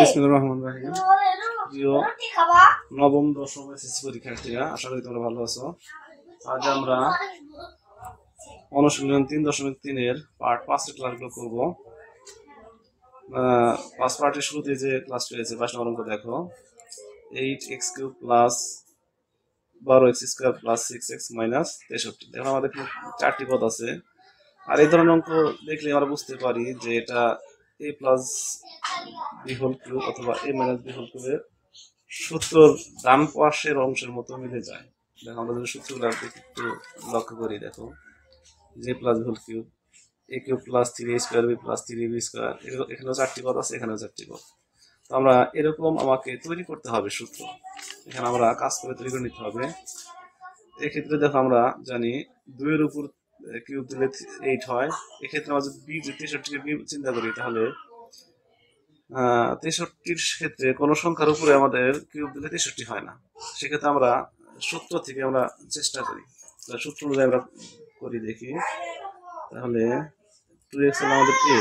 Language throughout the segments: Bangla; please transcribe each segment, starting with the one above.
বিসমিল্লাহির রহমানির রহিম। প্রিয় নবম দশম এসএসসি পরীক্ষার্থীরা, আশা করি তোমরা ভালো আছো। আজ আমরা অনুশীলন 3.3 এর পার্ট 5 এর ক্লাসগুলো করব। ফার্স্ট পার্টের শুরুতে যে ক্লাসটি হয়েছে 5 নম্বর অঙ্ক দেখো, 8x³ plus 12x² plus 6x minus 63। দেখো আমাদের চারটি পদ আছে, আর এই ধরনের অঙ্ক দেখলে আমরা বুঝতে পারি যে এটা a plus B whole cube অথবা a মাইনাস বি হোল কিউবের সূত্রর ডান পাশের অংশের মতো মিলে যায়। দেখো আমরা যদি সূত্রগুলো একটু লক্ষ্য করি, দেখো যে plus B whole cube, a cube plus 3a² b plus 3ab square, এখানেও চারটি পদ আছে, এখানেও চারটি পদ। তো আমরা এরকম আমাকে তৈরি করতে হবে সূত্র, এখানে আমরা কাজ করে তৈরি করে নিতে হবে। এক্ষেত্রে দেখো আমরা জানি 2 এর উপর কিউব দিলে 8 হয়। এক্ষেত্রে আমরা যদি বি 63 কে চিন্তা করি, তাহলে 63-র ক্ষেত্রে কোনো সংখ্যার উপরে আমাদের কিউব দিলে 63 হয় না। সেক্ষেত্রে আমরা সূত্র থেকে আমরা চেষ্টা করি, সূত্র অনুযায়ী আমরা করি দেখি। তাহলে 2x হলো আমাদের a,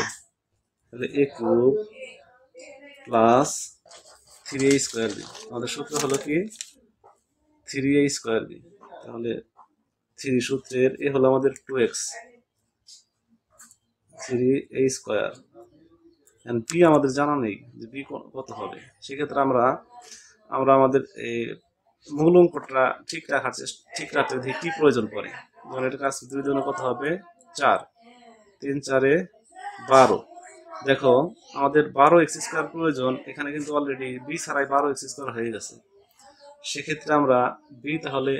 তাহলে a cube plus 3a² b, আমাদের সূত্র হলো কি 3a² b। তাহলে 3 সূত্রের a হলো আমাদের 2x, 3a², এন্ড b আমাদের জানা নেই যে b কত হবে। সেক্ষেত্রে আমরা আমাদের এই মূল অঙ্কটা ঠিক রাখতে দেখি কি প্রয়োজন পড়ে। যেমন এটা কাজ 2 জন্য কত হবে 4, 3 4 12। দেখো আমাদের 12x² প্রয়োজন, এখানে কিন্তু অলরেডি b ছাড়াই 12x² হয়ে গেছে। সেক্ষেত্রে আমরা b তাহলে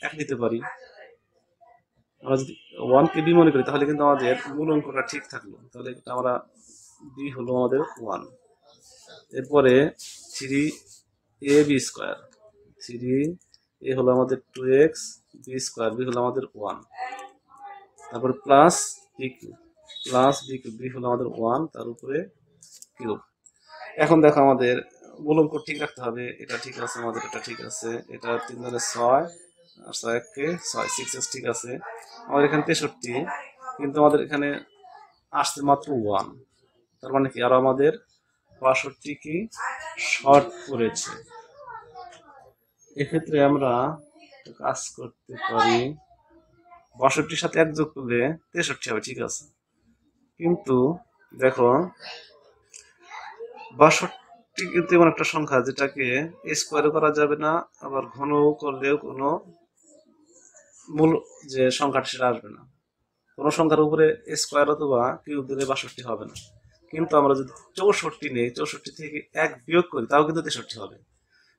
1 নিতে পারি। আমরা যদি 1 কে b মনে করি, তাহলে কিন্তু আমাদের মূল অঙ্কটা ঠিক থাকলো। তাহলে আমরা b হলো আমাদের 1। এরপরে 3ab², 3a হলো আমাদের 2x, b² b হলো আমাদের 1, তারপরে প্লাস b হলো আমাদের 1, তার উপরে কিউব। এখন দেখো আমাদের মূল অঙ্ক ঠিক রাখতে হবে। এটা ঠিক আছে আমাদের, এটা ঠিক আছে, এটা 3 ধরে 6 আর 6 কে 6, 6x ঠিক আছে। আমাদের এখানে 63, কিন্তু আমাদের এখানে আসছে মাত্র 1, তার মানে কি আরো আমাদের 62 কি শর্ট পড়েছে। এক্ষেত্রে আমরা কাজ করতে পারি, 62-র সাথে 1 যোগ করলে 63 হবে, ঠিক আছে। কিন্তু দেখো 62 কিন্তু এমন একটা সংখ্যা যেটাকে স্কোয়ারও করা যাবে না, আবার ঘন করলেও কোনো মূল যে সংখ্যাটা সেটা আসবে না। কোনো সংখ্যার উপরে স্কোয়ার অথবা কিউব দিলে 62 হবে না। কিন্তু আমরা যদি 64 নেই, 64 থেকে 1 বিয়োগ করি, তাও কিন্তু 63 হবে।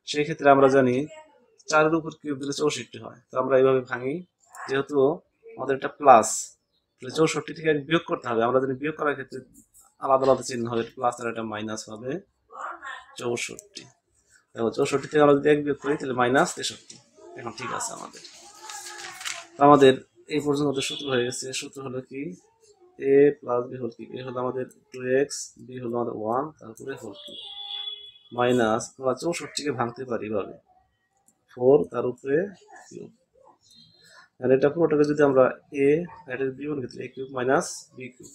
সেই ক্ষেত্রে আমরা জানি 4-এর উপর কিউব দিলে 64 হয়। তো আমরা এইভাবে ভাঙি, যেহেতু আমাদের এটা প্লাস, 64 থেকে 1 বিয়োগ করতে হবে। আমরা যদি বিয়োগ করার ক্ষেত্রে আলাদা আলাদা চিহ্ন হবে, প্লাস আর এটা মাইনাস হবে 64। দেখো 64 থেকে আমরা যদি 1 বিয়োগ করি, তাহলে মাইনাস 63। এখন ঠিক আছে আমাদের। আমাদের এই পর্যন্ত সূত্র হয়ে গেছে। সূত্র হলো কি a plus b whole cube, a হলো আমাদের 2x, b হলো আমাদের 1, তারপরে হোল কিউব মাইনাস আমরা 64-কে ভাঙতে পারি এভাবে 4, তার উপরে কিউব। আর এটা পুরোটাকে যদি আমরা a এটা b মনে করি, a cube minus b cube.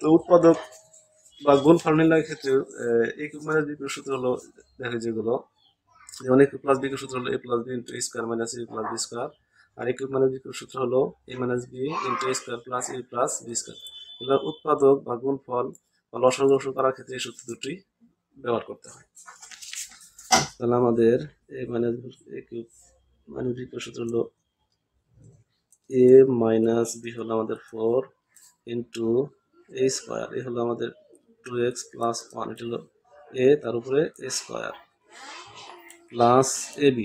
তো উৎপাদক বা গুণফল নির্ণয়ের ক্ষেত্রে a cube minus b cube সূত্র হলো, দেখো যেগুলো, যেমন a cube plus b cube সূত্র হলো a plus b into a square minus a plus b square, আর a cube minus b cube সূত্র হলো a minus b into a square plus a plus b square. এবার উৎপাদক বা গুণফল বা লসাগু করার ক্ষেত্রে এই সূত্র দুটি ব্যবহার করতে হয়। তাহলে আমাদের a minus a cube minus b cube সূত্র হলো a মাইনাস b হলো আমাদের 4 ইন্টু a স্কয়ার, এ হলো আমাদের 2x প্লাস 1, এটা হলো a, তার উপরে a square plus ab,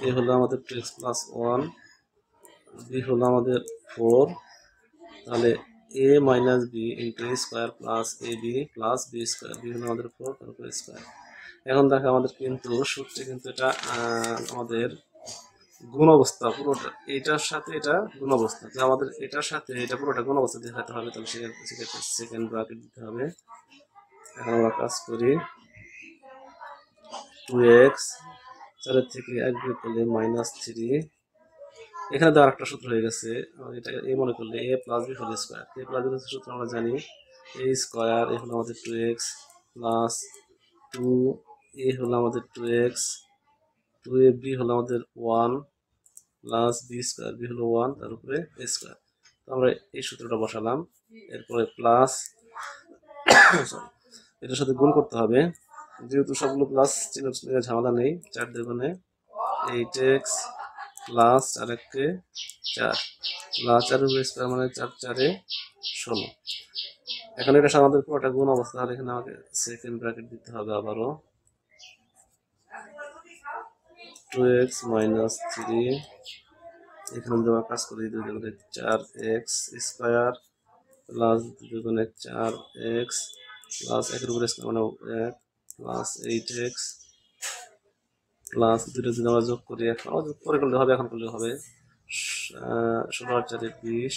A হলো আমাদের 2x প্লাস 1, b হলো আমাদের 4, তাহলে a minus b into a square plus ab plus b square, b হলো আমাদের 4, তার উপরে স্কয়ার। এখন দেখো আমাদের কিন্তু সূত্রে কিন্তু এটা আমাদের গুণ অবস্থা, পুরোটা এটার সাথে এটা গুণ অবস্থা, যে আমাদের এটার সাথে এটা পুরোটা গুণ অবস্থা দেখাতে হবে। তাহলে সেক্ষেত্রে সেকেন্ড ব্র্যাকেট দিতে হবে। এখন আমরা কাজ করি, 2x 4 থেকে 1 বিয়োগ করলে মাইনাস 3। এখানে তো আরেকটা সূত্র হয়ে গেছে, এটা a মনে করলে a plus b whole square. a plus b সূত্র আমরা জানি a স্কয়ার, এ হলো আমাদের 2x প্লাস 2a হলো আমাদের 2x, 2ab হলো আমাদের 1 প্লাস বি স্কোয়ার, বি হলো 1 তার উপরে a স্কোয়ার। তো আমরা এই সূত্রটা বসালাম, এরপরে প্লাস সরি এটার সাথে গুণ করতে হবে, যেহেতু সবগুলো প্লাস চিহ্ন ঝামেলা নেই। 4 দুগুণে 8x প্লাস 4 4 প্লাস 4 উপরে স্কোয়ার মানে 4 4 16। এখন এটা আমাদের পুরোটা গুণ অবস্থা, তাহলে এখানে আমাকে সেকেন্ড ব্র্যাকেট দিতে হবে আবারও 2x মাইনাস 3, এখানে দেওয়া কাজ করি 2 দুগুণে 4x স্কোয়ার প্লাস 2 দুগুণে 4x প্লাস 1 এর উপরে স্কোয়ার মানে 1 প্লাস 8x প্লাস 2 যদি আমরা যোগ করি, এখন যোগ করে করলে হবে, এখন করলে হবে 16 আর 4 20,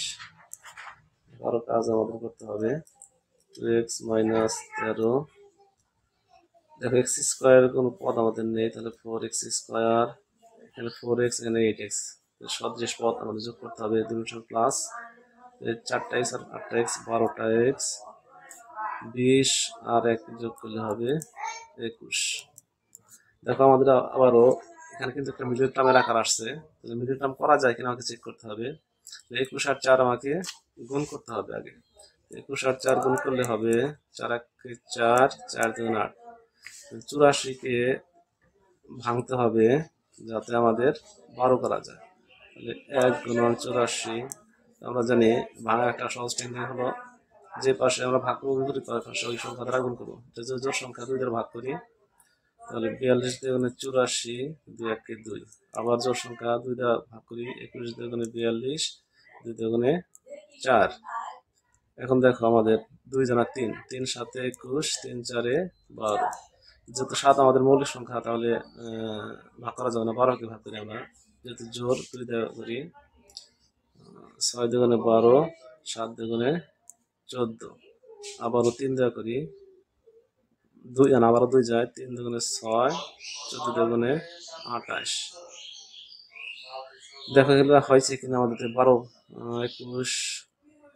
আরো কাজ আমাদের করতে হবে 2x মাইনাস 13। দেখো এক্স স্কোয়ার কোনো পদ আমাদের নেই, তাহলে 4x স্কোয়ার, এখানে 4x এখানে 8x, সদৃশ পদ আমাদের যোগ করতে হবে 2 প্লাস 4টা x আর 8টা x 12টা x, 20 আর 1 যোগ করলে হবে 21। দেখো আমাদের আবারও এখানে কিন্তু একটা মিডল টার্মের আকার আসছে, মিডল টার্ম করা যায় কিনা আমাকে চেক করতে হবে। 21 আর 4 আমাকে গুণ করতে হবে আগে, 21 আর 4 গুণ করলে হবে 4 1 4 4 2 8, 84কে ভাঙতে হবে যাতে আমাদের 12 করা যায়। তাহলে 1 গুণন 84, আমরা জানি ভাঙার একটা সহজ টেকনিক হলো যে পাশে আমরা ভাগ করবো বিপরীত পাশে ওই সংখ্যা দ্বারা গুণ করবো। জোড় সংখ্যা 2 দ্বারা ভাগ করি, তাহলে 42 দুগুণে 84, 2 1 2। আবার জোড় সংখ্যা 2 দ্বারা ভাগ করি, 21 দুগুণে 42, 2 দুগুণে 4। এখন দেখো আমাদের 2 জানা 3, 3 7 21, 3 4 12। যেহেতু 7 আমাদের মৌলিক সংখ্যা, তাহলে ভাগ করা যাবে না, 12কে ভাগ করি আমরা, যেহেতু জোর 2 দেওয়া করি, 6 দুগুণে 12, 7 দুগুণে 14, আবারও 3 দেওয়া করি, 2 জানা আবারও 2 যায়, 3 দুগুণে 6, 14 দুগুণে 28। দেখা গেল হয়েছে কিনা আমাদের 12 21,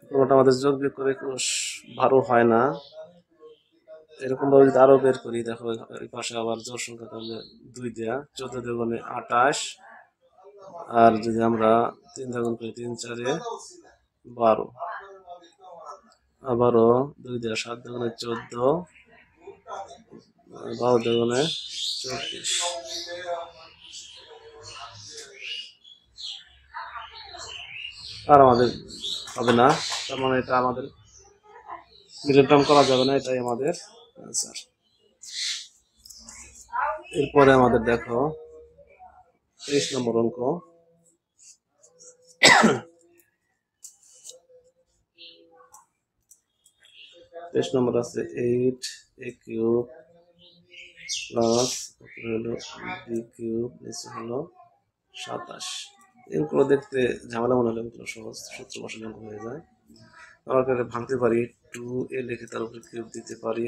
পুরোটা আমাদের যোগ বিয়োগ করে 21 12 হয় না। এরকম ভাবে যদি আরো বের করি, দেখো এই পাশে আবার জোড় সংখ্যা, তাহলে 2 দেয়া, 14 দুগুণে 28, আর যদি আমরা 3 দ্বিগুণ করি 3 4 12, আবারও 2 দেয়া, 7 দুগুণে 14, 12 দুগুণে 24। আর আমাদের হবে না, তার মানে এটা আমাদের মিডল টার্ম করা যাবে না, এটাই আমাদের অ্যান্সার। এরপরে আমাদের দেখো 23 নম্বর অঙ্ক, 23 নম্বর আছে 8a কিউব প্লাস হলো b কিউব নিচে হলো 27। এগুলো দেখতে ঝামেলা মনে হলে এগুলো সহজ, সূত্র বসালে অঙ্ক হয়ে যায়। আমরা ভাঙতে পারি, 2a লিখে তার উপরে কিউব দিতে পারি,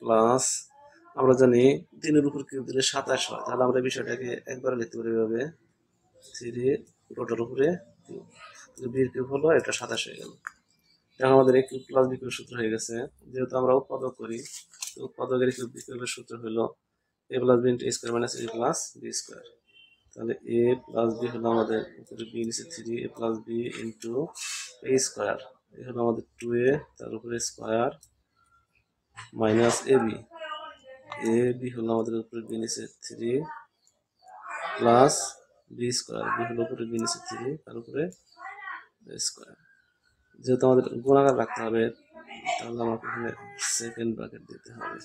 প্লাস আমরা জানি 3 এর উপর কিউব দিলে 27 হয়, তাহলে আমরা এই বিষয়টাকে একবারে লিখতে পারি এভাবে 3 পুরোটার উপরে কিউব, b এর কিউব হলো এটা 27 হয়ে গেল। এখন আমাদের a cube plus b cube সূত্র হয়ে গেছে। যেহেতু আমরা উৎপাদক করি, তো উৎপাদকের কিউব b কিউবের সূত্র হলো a plus b into a square minus a plus b square. তাহলে a প্লাস b হলো আমাদের উপরে b নিচে 3a plus b into a square, এই হলো আমাদের 2a তার উপরে স্কোয়ার মাইনাস ab, ab হলো আমাদের উপরে b নিচে 3 প্লাস b স্কোয়ার, b হলো উপরে b নিচে 3 তার উপরে স্কোয়ার। যেহেতু আমাদের গুণাকার রাখতে হবে, তাহলে আমাকে এখানে সেকেন্ড ব্র্যাকেট দিতে হবে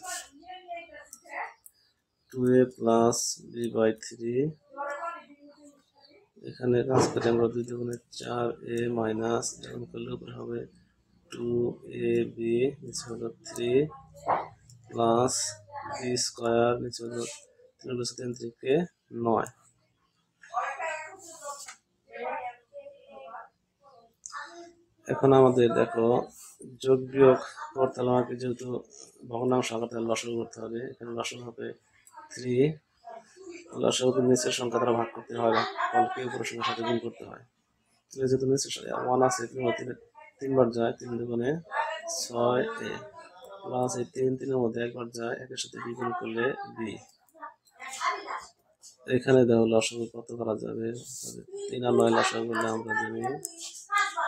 2a প্লাস b বাই 3, এখানে কাজ করে আমরা 2 দুগুণে 4a মাইনাস যখন করলে উপরে হবে 2ab নিচে হলো 3 প্লাস b স্কোয়ার নিচে হলো 3 থেকে 9। এখন আমাদের দেখো যোগ বিয়োগ করতে হলে আমাকে যেহেতু ভগ্নাংশ আকারে লসাগু করতে হবে, এখানে লসাগু হবে 3, লসাগুকে নিচের সংখ্যা দ্বারা ভাগ করতে হয়, ফলকে উপরের সংখ্যার সাথে গুণ করতে হয়। যেহেতু নিচের 1 আছে, 3 বার যায়, 3 দুগুণে 6a, প্লাস এই 3 3 এর মধ্যে একবার যায়, একের সাথে বি গুণ করলে বি। এখানে দেখো লসাগু কত করা যাবে, 3 আর 9 লসাগু করলে আমরা জানি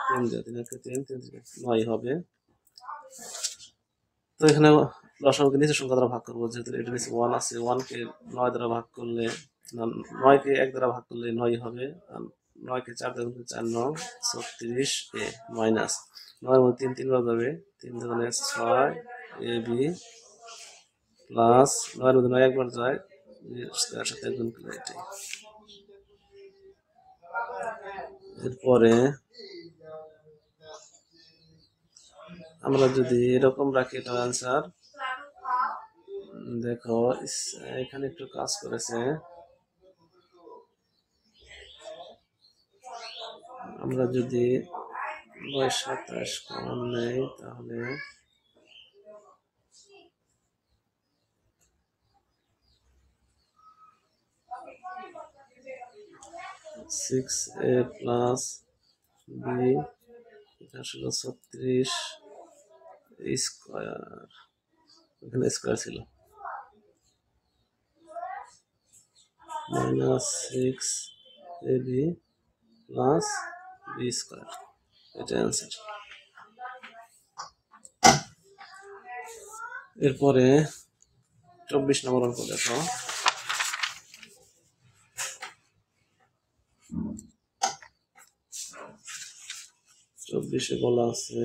3 দিয়ে 3 কে 3 3 থেকে 9 হবে। তো এখানে লসাগুকে নিচের সংখ্যা দ্বারা ভাগ করবো, যেহেতু এটা নিচে 1 আছে, 1 কে 9 দ্বারা ভাগ করলে 9 কে 1 দ্বারা ভাগ করলে 9 হবে, আর 9 কে 4 দ্বারা করলে 4 9 36 এ মাইনাস 9 এর মধ্যে 3 3 বার যাবে, 3 দুগুণে 6 এ বি প্লাস 9 এর মধ্যে 9 একবার যায়, তার সাথে গুণ করলে এটাই। এরপরে আমরা যদি এরকম রাখি এটা অ্যান্সার, দেখো এখানে একটু কাজ করেছে, আমরা যদি 9 27 কমন নেই তাহলে 6a প্লাস বি, এটা ছিল 36 স্কয়ার, এখানে স্কয়ার ছিল, minus 6ab plus B square, এটা অ্যান্সার। এরপরে 24 নম্বর অঙ্ক দেখো, চব্বিশে বলা আছে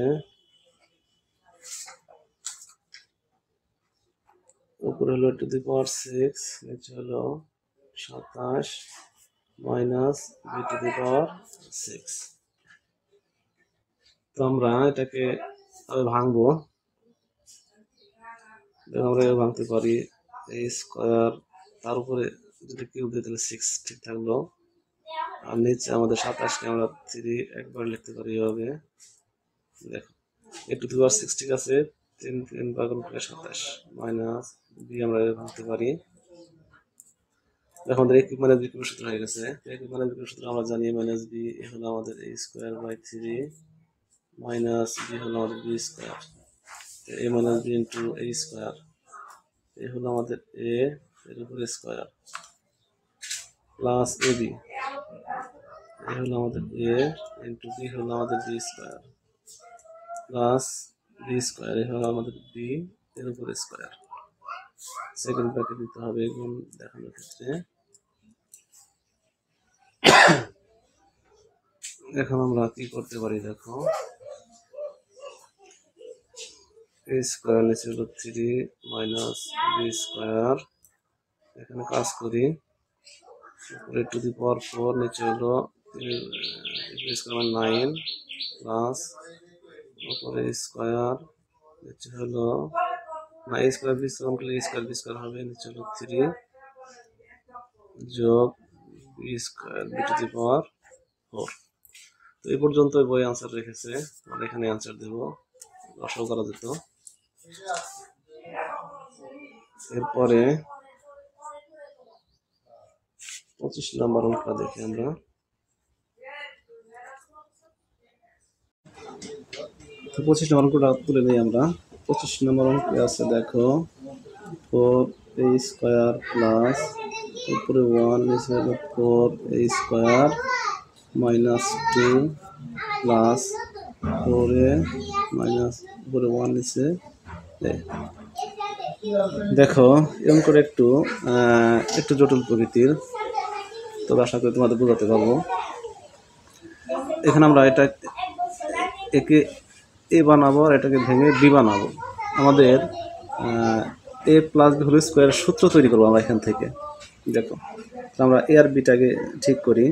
উপরে হলো টু দি পাওয়ার 6, নিচে হলো 27 মাইনাস বি টু দি পাওয়ার 6। তো আমরা এটাকে ভাঙবো, আমরা ভাঙতে পারি a স্কয়ার, তার উপরে যদি কিউব দিই তাহলে 6 ঠিক থাকলো, আর নিচে আমাদের 27 কে আমরা 3 একবার লিখতে পারি এভাবে। দেখো a টু দি পাওয়ার 6 ঠিক আছে, 3 3 বার গুণ করলে 27 মাইনাস বি আমরা ভাঙতে পারি। এখন আমাদের a cube minus b cube সূত্র হয়ে গেছে, a cube minus b cube সূত্র আমরা জানি, মাইনাস বি হলো আমাদের a square by 3 minus b হলো আমাদের b square, a minus b into a square, এ হলো আমাদের a এর উপরে স্কয়ার প্লাস ab, এ হলো আমাদের a ইন্টু বি হলো আমাদের b square plus B square, এ হলো আমাদের বি এর উপরে স্কয়ার। সেকেন্ড ব্র্যাকেট দিতে হবে গুণ দেখানোর ক্ষেত্রে। এখন আমরা কি করতে পারি দেখো, a স্কয়ার নিচে হলো 3 মাইনাস বি স্কয়ার, এখানে কাজ করি, উপরে টু দি পাওয়ার 4, নিচে হলো 9 প্লাস উপরে স্কয়ার, নিচে হলো না a স্কয়ার বি স্কয়ার করলে a স্কয়ার বি স্কয়ার হবে, নিচে হলো 3 যোগ b square b to the power 4। তো এই পর্যন্ত বই আনসার রেখেছে, আমরা এখানে আনসার দেব, লসাগু করা যেত। এরপরে 25 নম্বর অঙ্কটা দেখি আমরা, 25 নম্বর অঙ্কটা তুলে নিই আমরা। 25 নম্বর অঙ্কে আছে দেখো 4a স্কয়ার প্লাস উপরে 1 নিচে হলো 4a square minus 2 plus 4a minus উপরে 1 নিচে a। দেখো এরকম করে একটু জটিল প্রকৃতির, তবে আশা করি তোমাদের বোঝাতে পারবো। এখানে আমরা একে এ বানাবো আর এটাকে ভেঙে বি বানাবো। আমাদের এ প্লাস বি হোল স্কোয়ার সূত্র তৈরি করবো আমরা এখান থেকে। দেখো আমরা এ আর বিটাকে ঠিক করি,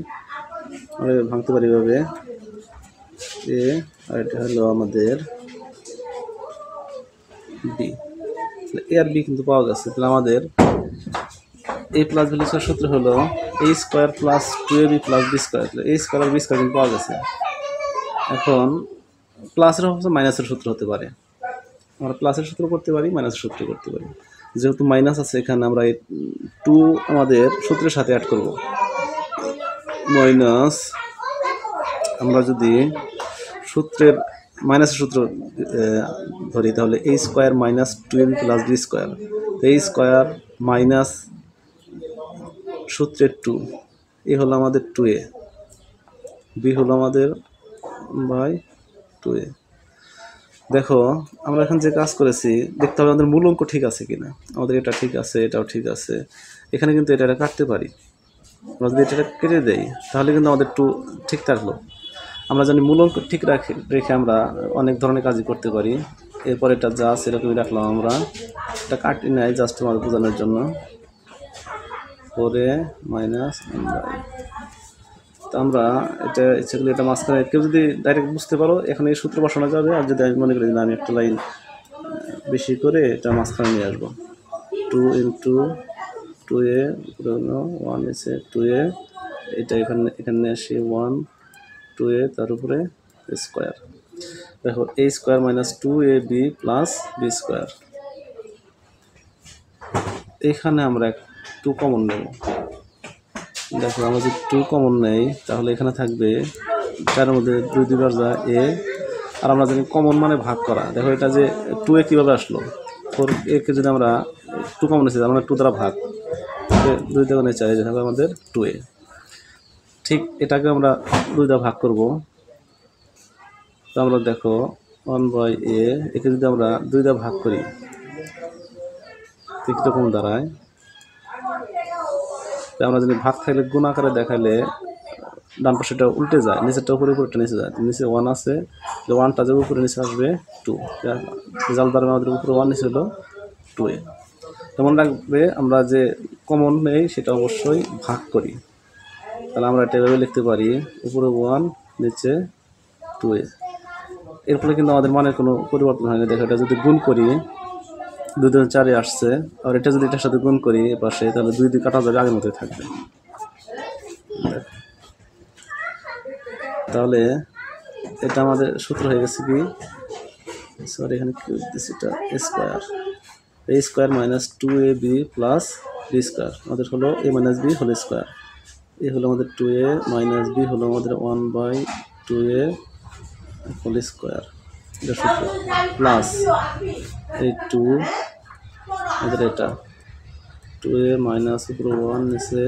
আমরা ভাঙতে পারি এভাবে, এ আর এটা হলো আমাদের বি, এ আর বি কিন্তু পাওয়া গেছে। তাহলে আমাদের এ প্লাস বি স্কোয়ার সূত্র হলো A square plus 2ab plus B square, A square আর বি স্কোয়ার কিন্তু পাওয়া গেছে। এখন প্লাসের অবস্থা মাইনাসের সূত্র হতে পারে, আমরা প্লাসের সূত্র করতে পারি, মাইনাসের সূত্র করতে পারি। যেহেতু মাইনাস আছে এখানে আমরা এই 2 আমাদের সূত্রের সাথে অ্যাড করব, মাইনাস আমরা যদি সূত্রের মাইনাসের সূত্র ধরি, তাহলে a square minus 2ab plus b square, a square minus সূত্রের 2, এ হলো আমাদের 2a, b হলো আমাদের বাই 2a। দেখো আমরা এখন যে কাজ করেছি, দেখতে হবে আমাদের মূল অঙ্ক ঠিক আছে কিনা, আমাদের এটা ঠিক আছে, এটাও ঠিক আছে, এখানে কিন্তু এটা কাটতে পারি। আমরা যদি এটা কেটে দেই তাহলে কিন্তু আমাদের 2 ঠিক থাকলো। আমরা জানি মূল অঙ্ক ঠিক রেখে আমরা অনেক ধরনের কাজই করতে পারি। এরপর এটা যা সেরকমই রাখলাম, আমরা এটা কাটি নাই জাস্ট তোমাদের বোঝানোর জন্য। 4a মাইনাস 1/, তো আমরা এটা ইচ্ছেগুলো এটা মাঝখানে কেউ যদি ডাইরেক্ট বুঝতে পারো এখানে এই সূত্র বসানো যাবে, আর যদি আমি মনে করি না আমি একটা লাইন বেশি করে এটা মাঝখানে নিয়ে আসবো, 2 ইন্টু 2a 1 এসে 2a, এটা এখানে আসি 1 2a তার উপরে স্কোয়ার। দেখো a square minus 2ab plus b square, এখানে আমরা 2 কমন নেব। দেখো আমরা যদি 2 কমন নেই তাহলে এখানে থাকবে 4 মধ্যে 2 দুইবার যা a, আর আমরা জানি কমন মানে ভাগ করা। দেখো এটা যে 2a কীভাবে আসলো, 4a কে যদি আমরা 2 কমন নিয়েছি আমরা 2 দ্বারা ভাগ, 2 দ্বারা নিয়ে চাই যেটা হবে আমাদের 2a। ঠিক এটাকে আমরা 2 দ্বারা ভাগ করব, তো আমরা দেখো 1/a, একে যদি আমরা 2 দ্বারা ভাগ করি কীরকম দাঁড়ায়, আমরা যদি ভাগ থাকলে গুণ আকারে দেখাইলে ডান পাশেটা উল্টে যায়, নিচেরটা উপরে উপরেটা নিচে যায়, নিচে 1 আছে, 1টা যে উপরে নিচে আসবে 2, রেজাল্ট দ্বারা আমাদের উপরে 1 নিচে হলো 2a। তেমন রাখবে আমরা যে কমন নেই সেটা অবশ্যই ভাগ করি, তাহলে আমরা এটা এভাবে লিখতে পারি উপরে 1 নিচে 2a। এর ফলে কিন্তু আমাদের মানের কোনো পরিবর্তন হয়নি। দেখো এটা যদি গুণ করি 2 2 4 আসছে, আর এটা যদি এটার সাথে গুণ করি এ পাশে তাহলে 2 2 কাটা যাবে, আগের মতোই থাকবে। তাহলে এটা আমাদের সূত্র হয়ে গেছে কি, সরি এখানে কি দিচ্ছি, এটা square, a square minus 2ab plus b square, আমাদের হলো a minus b whole square, A হলো আমাদের 2a মাইনাস b হলো আমাদের 1/2a হোল স্কোয়ার, এটা সূত্র, প্লাস এই 2 আমাদের এটা 2a মাইনাস উপরে 1 নিচে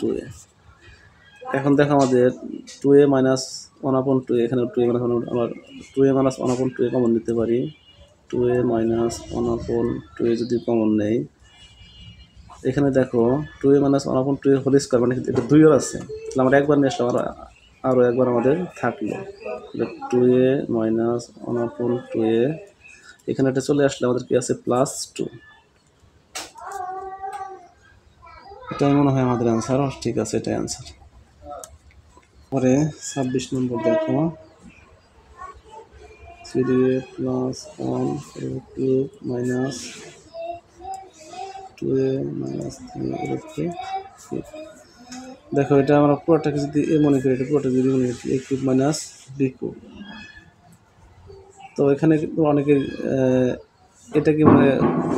2a। এখন দেখো আমাদের 2a মাইনাস 1/2, এখানে 2a মাইনাস আমরা 2a মাইনাস 1/2 কমন নিতে পারি, 2a মাইনাস 1/2 যদি কমন নেই, এখানে দেখো 2a মাইনাস 1/2 হোল স্কোয়ার, মানে এটা 2 আছে, তাহলে আমরা একবার নিয়ে আসলাম, আরও একবার আমাদের থাকলো 2a মাইনাস 1/2, এখানে এটা চলে আসলে আমাদের কি আছে প্লাস 2, এটাই মনে হয় আমাদের অ্যান্সার। ঠিক আছে, এটাই অ্যান্সার। পরে 26 নম্বর দেখো, 3a plus 1 2 minus 2a minus 3 দেখো এটা আমরা পুরোটাকে যদি এ মনে করি, এটা পুরোটা যদি মনে করি a cube minus b cube, তো এখানে কিন্তু অনেকে এটা কি মানে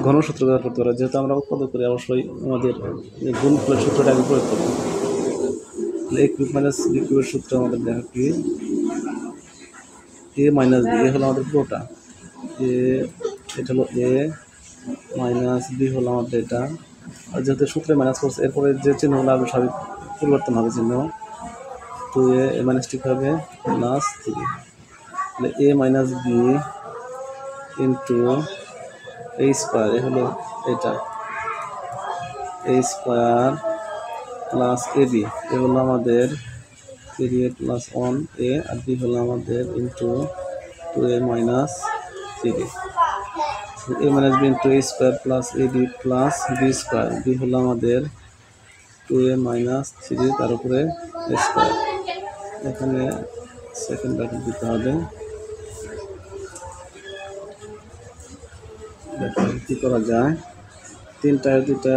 ঘনসূত্র ব্যবহার করতে পারে, যেহেতু আমরা উৎপাদক করি অবশ্যই আমাদের গুণফলের সূত্রটা আগে প্রয়োগ করবো। a কিউব মাইনাস b কিউবের সূত্র আমাদের দেখা কি a মাইনাস b, এ হলো আমাদের পুরোটা, এটা হলো a মাইনাস b হলো আমাদের এটা, আর যেহেতু সূত্রে মাইনাস করছে এরপরে যে চিহ্নগুলো হবে সবই পরিবর্তন হবে চিহ্ন, 2a মাইনাস ঠিক হবে প্লাস 3, তাহলে a minus b into a square, A হলো এটা a square plus ab, A হলো আমাদের 3a প্লাস 1a, আর b হলো আমাদের into 2a minus 3, a minus b into a square plus ab plus b square, b হলো আমাদের 2a মাইনাস 3 তার উপরে স্কোয়ার, এখানে সেকেন্ড ব্র্যাকেট দিতে হবে। দেখো কী করা যায়, 3টায় 2টা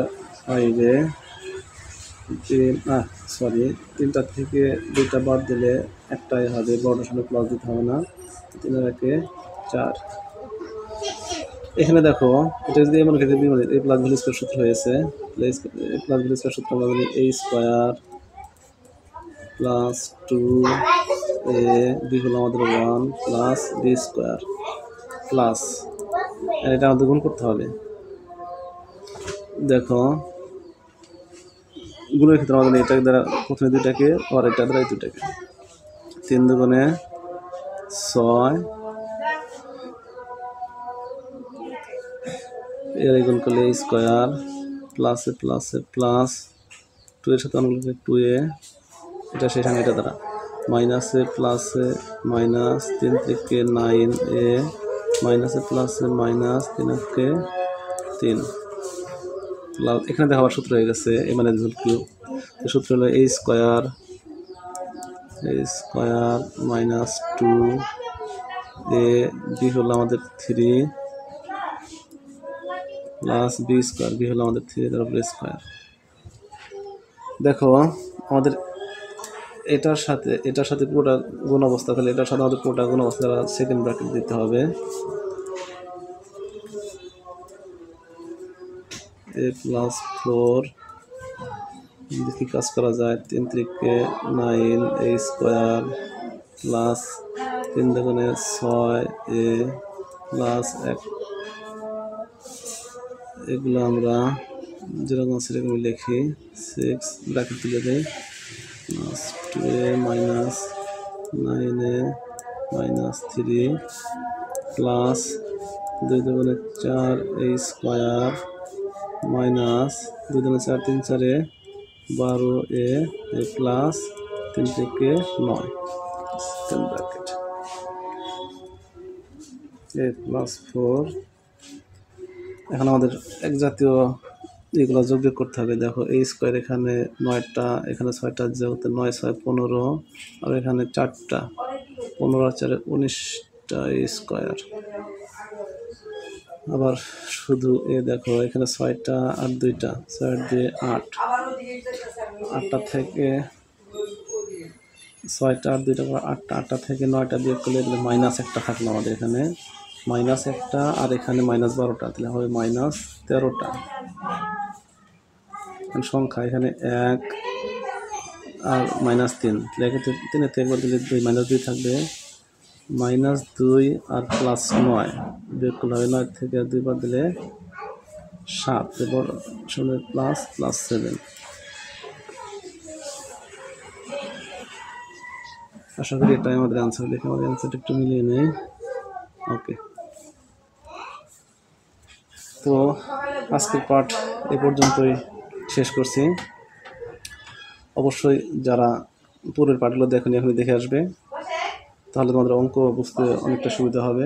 5, সরি 3টা থেকে 2টা বাদ দিলে একটাই হবে, বড়টার সামনে প্লাস দিতে হবে না, 3 একে 4। এখানে দেখো এটা যদি মনে করি a প্লাস b স্কোয়ার সূত্র হয়েছে, a প্লাস b স্কোয়ার সূত্র আমরা বলি a square plus 2a B হলো আমাদের 1 প্লাস বি স্কোয়ার প্লাস, এটা আমাদের গুণ করতে হবে। দেখো গুণের ক্ষেত্রে আমাদের এটা দ্বারা প্রথমে দুইটাকে আর এটা দ্বারা এই দুটাকে, 3 দুগুণে 6 এর গুণ করলে স্কোয়ার প্লাসে প্লাসে প্লাস 2 এর সাথে গুণ করলে 2a, এটা শেষ এটা দ্বারা মাইনাসে প্লাসে মাইনাস 3 থেকে 9a মাইনাসে প্লাসে মাইনাস 3 থেকে 3 প্লাস, এখানে দেখো আবার সূত্র হয়ে গেছে এ মানে কিউব, সূত্র হলো a square minus 2a B হলো আমাদের 3 প্লাস বি স্কোয়ার, বি হলো আমাদের 3 তার উপরে স্কোয়ার। দেখো আমাদের এটার সাথে পুরোটা গুণ অবস্থা, তাহলে এটার সাথে আমাদের পুরোটা গুণ অবস্থা সেকেন্ড ব্র্যাকেট দিতে হবে। a প্লাস 4 দেখি কাজ করা যায়, 3 থেকে 9 a স্কোয়ার প্লাস 3 দুগুণে 6a প্লাস 1, এগুলো আমরা যেরকম সেরকম লিখি 6 ব্র্যাকেট তুলে দেই plus 2a minus 9a minus 3 plus 2 দুগুণে 4a স্কোয়ার মাইনাস 2 দুগুণে 4 3 4 12a প্লাস 3 থেকে 9 ব্র্যাকেট a প্লাস 4। এখন আমাদের এক জাতীয় এগুলো যোগ বিয়োগ করতে হবে। দেখো এই স্কোয়ার এখানে 9টা, এখানে 6টা যোগ 9 6 15, আর এখানে 4টা 15 আর 4 19টা স্কোয়ার। আবার শুধু দেখো এখানে 6টা আর 2টা 6 আর 2 8, 8টা থেকে 6টা আর 2টা 8টা, 8টা থেকে 9টা বিয়োগ করলে মাইনাস 1টা থাকলো আমাদের এখানে, মাইনাস 1টা আর এখানে মাইনাস 12টা, তাহলে হবে মাইনাস 13টা সংখ্যা। এখানে 1 আর মাইনাস 3, এক্ষেত্রে 3-এর থেকে একবার দিলে 2 মাইনাস 2 থাকবে, মাইনাস 2 আর প্লাস 9 বিয়োগ করলে হবে 9 থেকে 2 বার দিলে 7, এরপর প্লাস প্লাস 7। আশা করি এটাই আমাদের অ্যান্সার। দেখে আমাদের অ্যান্সারটা একটু মিলিয়ে নেই। ওকে, তো আজকের পাঠ এ পর্যন্তই শেষ করছি। অবশ্যই যারা পূর্বের পাঠগুলো দেখেনি এখনই দেখে আসবে, তাহলে তোমাদের অঙ্ক বুঝতে অনেকটা সুবিধা হবে।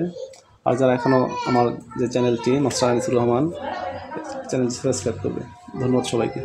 আর যারা এখনও আমার যে চ্যানেলটি মাস্টার আনিসুর রহমান চ্যানেলটি সাবস্ক্রাইব করবে। ধন্যবাদ সবাইকে।